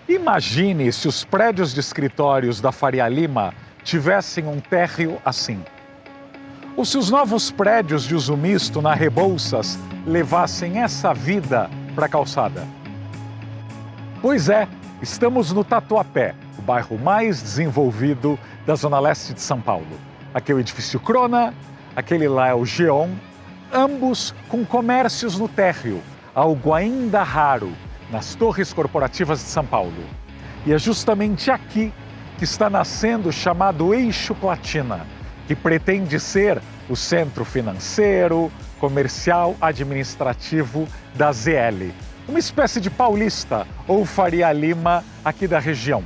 Imagine se os prédios de escritórios da Faria Lima tivessem um térreo assim. Ou se os novos prédios de uso misto na Rebouças levassem essa vida para a calçada. Pois é, estamos no Tatuapé, o bairro mais desenvolvido da Zona Leste de São Paulo. Aqui é o edifício Crona, aquele lá é o Geon, ambos com comércios no térreo, algo ainda raro nas torres corporativas de São Paulo. E é justamente aqui que está nascendo o chamado Eixo Platina, que pretende ser o centro financeiro, comercial, administrativo da ZL. Uma espécie de Paulista ou Faria Lima aqui da região.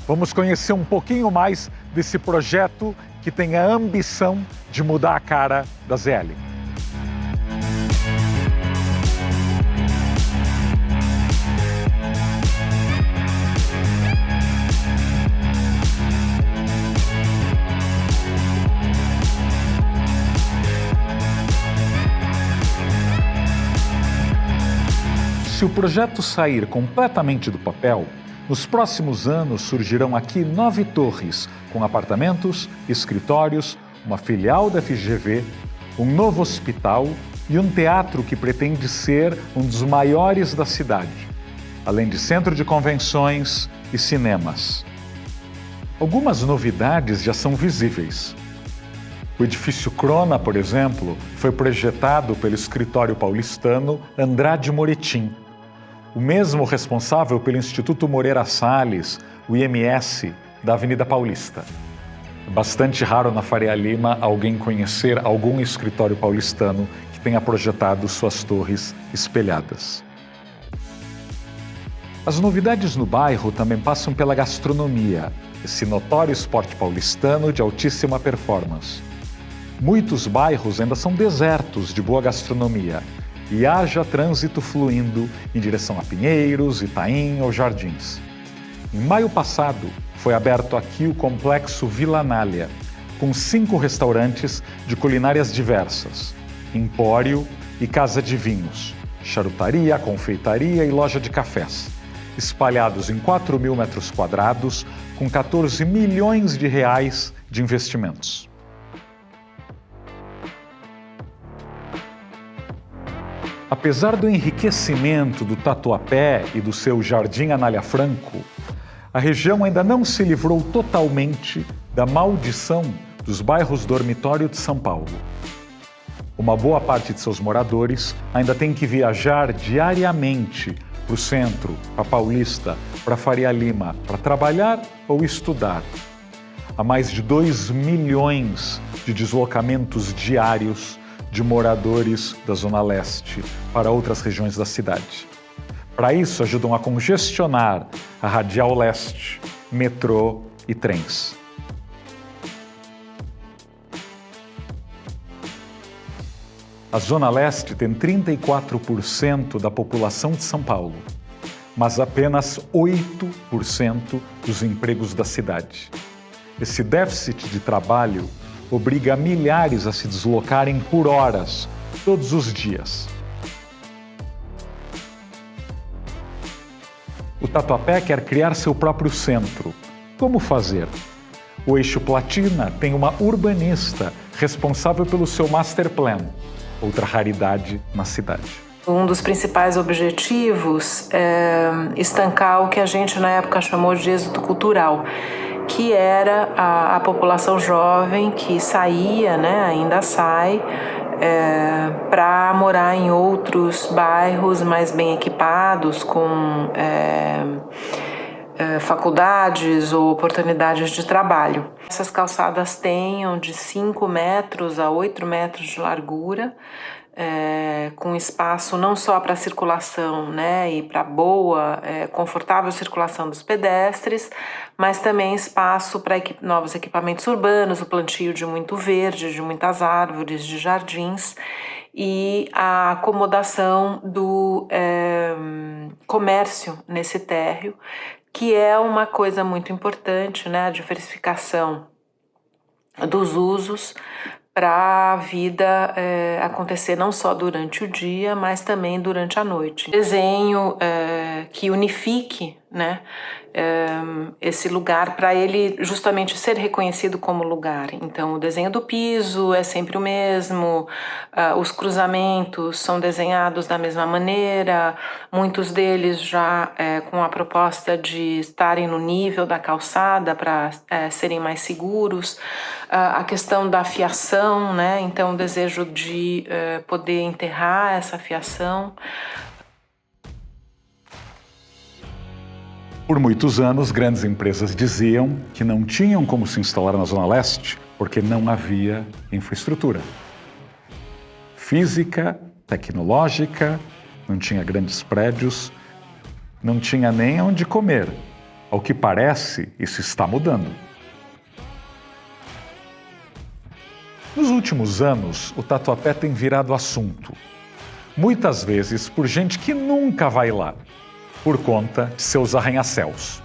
Vamos conhecer um pouquinho mais desse projeto que tem a ambição de mudar a cara da ZL. Se o projeto sair completamente do papel, nos próximos anos surgirão aqui 9 torres, com apartamentos, escritórios, uma filial da FGV, um novo hospital e um teatro que pretende ser um dos maiores da cidade, além de centro de convenções e cinemas. Algumas novidades já são visíveis. O edifício Crona, por exemplo, foi projetado pelo escritório paulistano Andrade Moretim, o mesmo responsável pelo Instituto Moreira Salles, o IMS, da Avenida Paulista. É bastante raro na Faria Lima alguém conhecer algum escritório paulistano que tenha projetado suas torres espelhadas. As novidades no bairro também passam pela gastronomia, esse notório esporte paulistano de altíssima performance. Muitos bairros ainda são desertos de boa gastronomia, e haja trânsito fluindo em direção a Pinheiros, Itaim ou Jardins. Em maio passado, foi aberto aqui o Complexo Vila Anália, com 5 restaurantes de culinárias diversas, empório e casa de vinhos, charutaria, confeitaria e loja de cafés, espalhados em 4.000 metros quadrados, com 14 milhões de reais de investimentos. Apesar do enriquecimento do Tatuapé e do seu Jardim Anália Franco, a região ainda não se livrou totalmente da maldição dos bairros dormitório de São Paulo. Uma boa parte de seus moradores ainda tem que viajar diariamente para o centro, para Paulista, para Faria Lima, para trabalhar ou estudar. Há mais de 2 milhões de deslocamentos diários de moradores da Zona Leste para outras regiões da cidade. Para isso, ajudam a congestionar a Radial Leste, metrô e trens. A Zona Leste tem 34% da população de São Paulo, mas apenas 8% dos empregos da cidade. Esse déficit de trabalho obriga milhares a se deslocarem por horas, todos os dias. O Tatuapé quer criar seu próprio centro. Como fazer? O Eixo Platina tem uma urbanista responsável pelo seu master plan, outra raridade na cidade. Um dos principais objetivos é estancar o que a gente na época chamou de êxodo cultural, que era a população jovem que saía, né, ainda sai, para morar em outros bairros mais bem equipados, com faculdades ou oportunidades de trabalho. Essas calçadas tenham de 5 metros a 8 metros de largura, com espaço não só para circulação, né, e para boa, confortável circulação dos pedestres, mas também espaço para novos equipamentos urbanos, o plantio de muito verde, de muitas árvores, de jardins, e a acomodação do comércio nesse térreo, que é uma coisa muito importante, né, a diversificação dos usos para a vida acontecer não só durante o dia, mas também durante a noite. Desenho que unifique né, esse lugar para ele justamente ser reconhecido como lugar. Então o desenho do piso é sempre o mesmo, os cruzamentos são desenhados da mesma maneira, muitos deles já com a proposta de estarem no nível da calçada para serem mais seguros. A questão da fiação, né, então o desejo de poder enterrar essa fiação. Por muitos anos, grandes empresas diziam que não tinham como se instalar na Zona Leste porque não havia infraestrutura física, tecnológica, não tinha grandes prédios, não tinha nem onde comer. Ao que parece, isso está mudando. Nos últimos anos, o Tatuapé tem virado assunto, muitas vezes por gente que nunca vai lá, por conta de seus arranha-céus.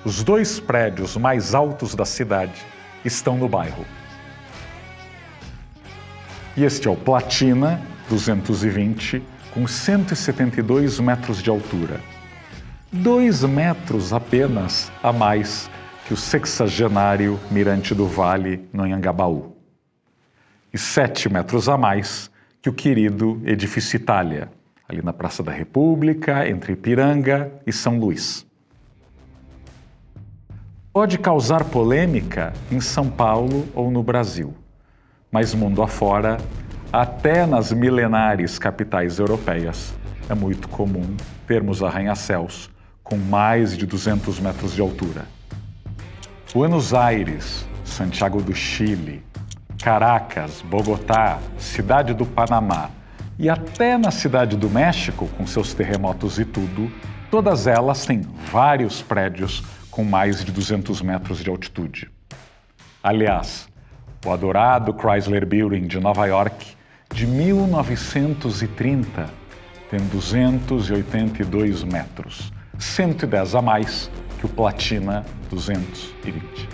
Os 2 prédios mais altos da cidade estão no bairro. E este é o Platina 220, com 172 metros de altura. 2 metros apenas a mais que o 60º Mirante do Vale, no Anhangabaú. E 7 metros a mais que o querido Edifício Itália, ali na Praça da República, entre Ipiranga e São Luís. Pode causar polêmica em São Paulo ou no Brasil, mas mundo afora, até nas milenares capitais europeias, é muito comum termos arranha-céus com mais de 200 metros de altura. Buenos Aires, Santiago do Chile, Caracas, Bogotá, Cidade do Panamá, e até na Cidade do México, com seus terremotos e tudo, todas elas têm vários prédios com mais de 200 metros de altitude. Aliás, o adorado Chrysler Building de Nova York, de 1930, tem 282 metros, 110 a mais que o Platina 220.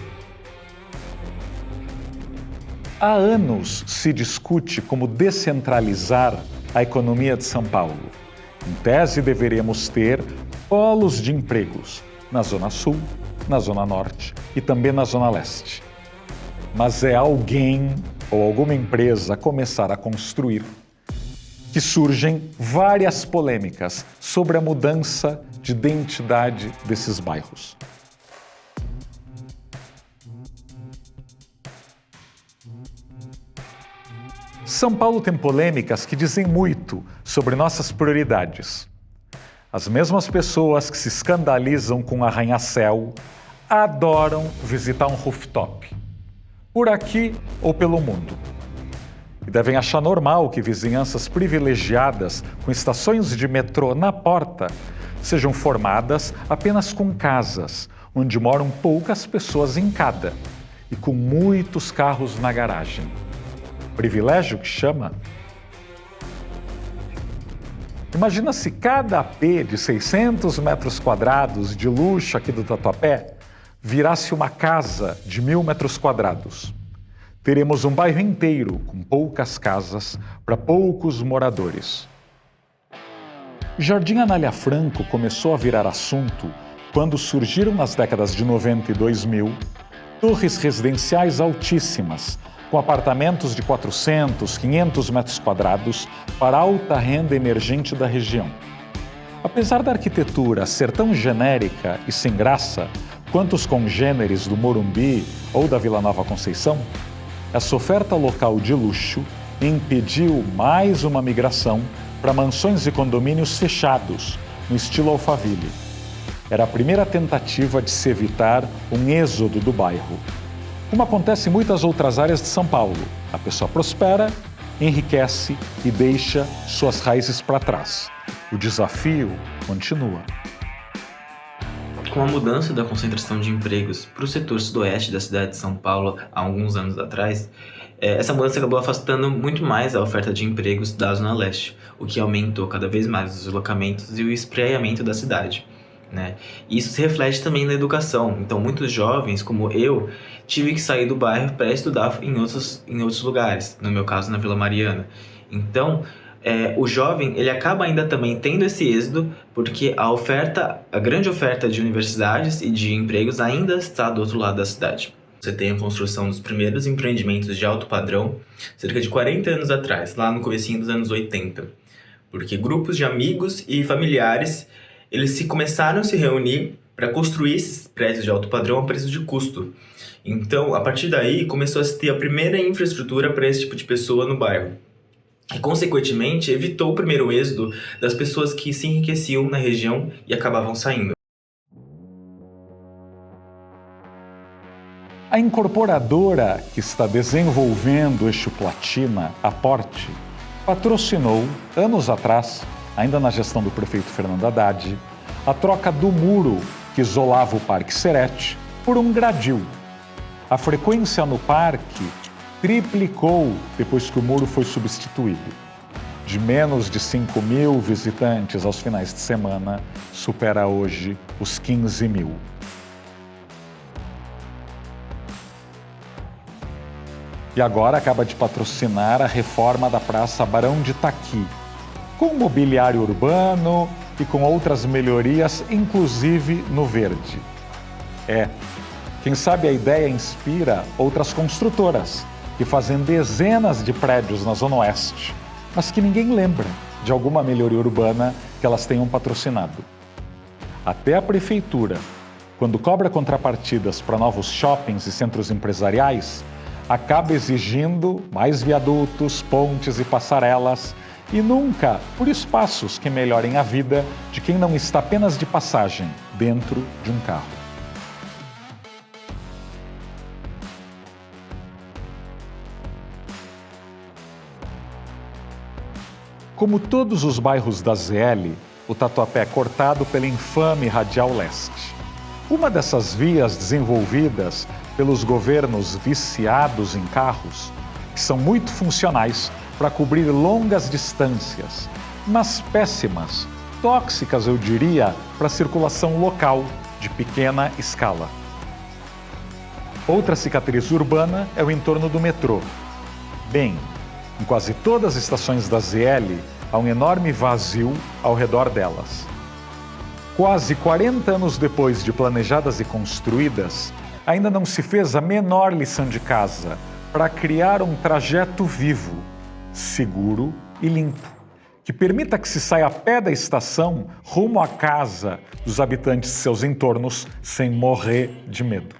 Há anos se discute como descentralizar a economia de São Paulo. Em tese, deveríamos ter polos de empregos na Zona Sul, na Zona Norte e também na Zona Leste. Mas é alguém ou alguma empresa começar a construir que surgem várias polêmicas sobre a mudança de identidade desses bairros. São Paulo tem polêmicas que dizem muito sobre nossas prioridades. As mesmas pessoas que se escandalizam com arranha-céu adoram visitar um rooftop, por aqui ou pelo mundo. E devem achar normal que vizinhanças privilegiadas com estações de metrô na porta sejam formadas apenas com casas, onde moram poucas pessoas em cada, e com muitos carros na garagem. Privilégio que chama? Imagina se cada AP de 600 metros quadrados de luxo aqui do Tatuapé virasse uma casa de 1.000 metros quadrados. Teremos um bairro inteiro com poucas casas para poucos moradores. Jardim Anália Franco começou a virar assunto quando surgiram nas décadas de 90 e 2000 torres residenciais altíssimas, com apartamentos de 400, 500 metros quadrados para alta renda emergente da região. Apesar da arquitetura ser tão genérica e sem graça quanto os congêneres do Morumbi ou da Vila Nova Conceição, essa oferta local de luxo impediu mais uma migração para mansões e condomínios fechados, no estilo Alphaville. Era a primeira tentativa de se evitar um êxodo do bairro. Como acontece em muitas outras áreas de São Paulo, a pessoa prospera, enriquece e deixa suas raízes para trás. O desafio continua. Com a mudança da concentração de empregos para o setor sudoeste da cidade de São Paulo há alguns anos atrás, essa mudança acabou afastando muito mais a oferta de empregos da Zona Leste, o que aumentou cada vez mais os deslocamentos e o espraiamento da cidade, né? Isso se reflete também na educação. Então, muitos jovens, como eu, tive que sair do bairro para estudar em outros lugares, no meu caso, na Vila Mariana. Então, o jovem ele acaba ainda também tendo esse êxodo, porque a grande oferta de universidades e de empregos ainda está do outro lado da cidade. Você tem a construção dos primeiros empreendimentos de alto padrão cerca de 40 anos atrás, lá no comecinho dos anos 80. Porque grupos de amigos e familiares, eles começaram a se reunir para construir esses prédios de alto padrão a preço de custo. Então, a partir daí, começou a se ter a primeira infraestrutura para esse tipo de pessoa no bairro. E, consequentemente, evitou o primeiro êxodo das pessoas que se enriqueciam na região e acabavam saindo. A incorporadora que está desenvolvendo este Platina, a Porte, patrocinou, anos atrás, ainda na gestão do prefeito Fernando Haddad, a troca do muro que isolava o Parque Serete por um gradil. A frequência no parque triplicou depois que o muro foi substituído. De menos de 5.000 visitantes aos finais de semana, supera hoje os 15.000. E agora acaba de patrocinar a reforma da Praça Barão de Itaqui, com mobiliário urbano e com outras melhorias, inclusive no verde. Quem sabe a ideia inspira outras construtoras que fazem dezenas de prédios na Zona Oeste, mas que ninguém lembra de alguma melhoria urbana que elas tenham patrocinado. Até a prefeitura, quando cobra contrapartidas para novos shoppings e centros empresariais, acaba exigindo mais viadutos, pontes e passarelas, e nunca por espaços que melhorem a vida de quem não está apenas de passagem dentro de um carro. Como todos os bairros da ZL, o Tatuapé é cortado pela infame Radial Leste. Uma dessas vias desenvolvidas pelos governos viciados em carros, que são muito funcionais para cobrir longas distâncias, mas péssimas, tóxicas eu diria, para a circulação local de pequena escala. Outra cicatriz urbana é o entorno do metrô. Bem, em quase todas as estações da ZL, há um enorme vazio ao redor delas. Quase 40 anos depois de planejadas e construídas, ainda não se fez a menor lição de casa para criar um trajeto vivo, seguro e limpo, que permita que se saia a pé da estação rumo à casa dos habitantes de seus entornos sem morrer de medo.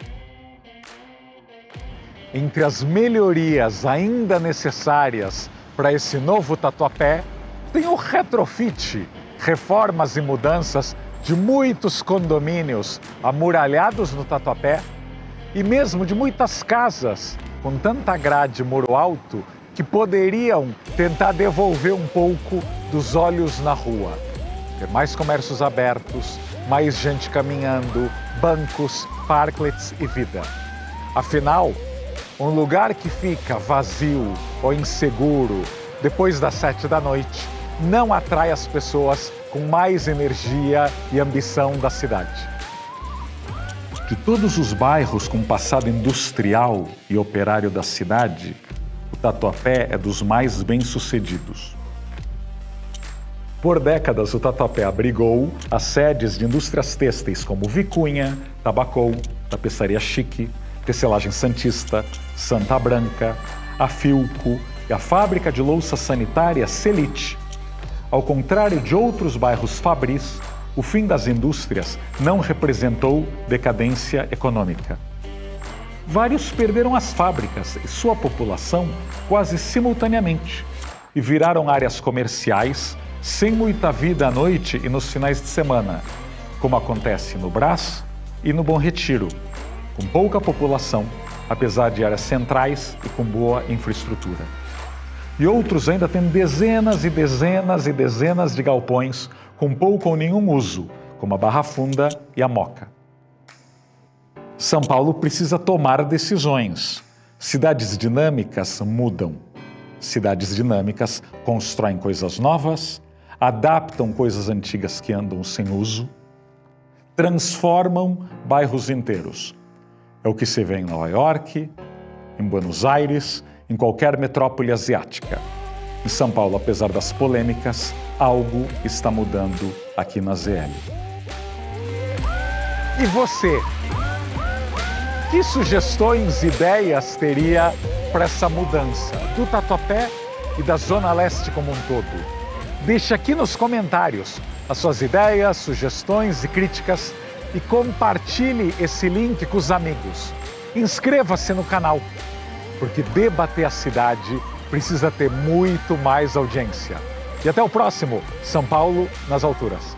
Entre as melhorias ainda necessárias para esse novo Tatuapé, tem o retrofit, reformas e mudanças de muitos condomínios amuralhados no Tatuapé e mesmo de muitas casas com tanta grade muro alto que poderiam tentar devolver um pouco dos olhos na rua. Ter mais comércios abertos, mais gente caminhando, bancos, parklets e vida. Afinal, um lugar que fica vazio ou inseguro depois das 7 da noite não atrai as pessoas com mais energia e ambição da cidade. De todos os bairros com passado industrial e operário da cidade, o Tatuapé é dos mais bem-sucedidos. Por décadas, o Tatuapé abrigou as sedes de indústrias têxteis como Vicunha, Tabacou, Tapeçaria Chique, Tecelagem Santista, Santa Branca, a Filco e a fábrica de louça sanitária Celite. Ao contrário de outros bairros fabris, o fim das indústrias não representou decadência econômica. Vários perderam as fábricas e sua população quase simultaneamente e viraram áreas comerciais sem muita vida à noite e nos finais de semana, como acontece no Brás e no Bom Retiro, com pouca população, apesar de áreas centrais e com boa infraestrutura. E outros ainda têm dezenas e dezenas e dezenas de galpões com pouco ou nenhum uso, como a Barra Funda e a Moca. São Paulo precisa tomar decisões. Cidades dinâmicas mudam. Cidades dinâmicas constroem coisas novas, adaptam coisas antigas que andam sem uso, transformam bairros inteiros. É o que se vê em Nova York, em Buenos Aires, em qualquer metrópole asiática. Em São Paulo, apesar das polêmicas, algo está mudando aqui na ZL. E você? Que sugestões, ideias teria para essa mudança do Tatuapé e da Zona Leste como um todo? Deixe aqui nos comentários as suas ideias, sugestões e críticas e compartilhe esse link com os amigos. Inscreva-se no canal, porque debater a cidade precisa ter muito mais audiência. E até o próximo São Paulo nas Alturas.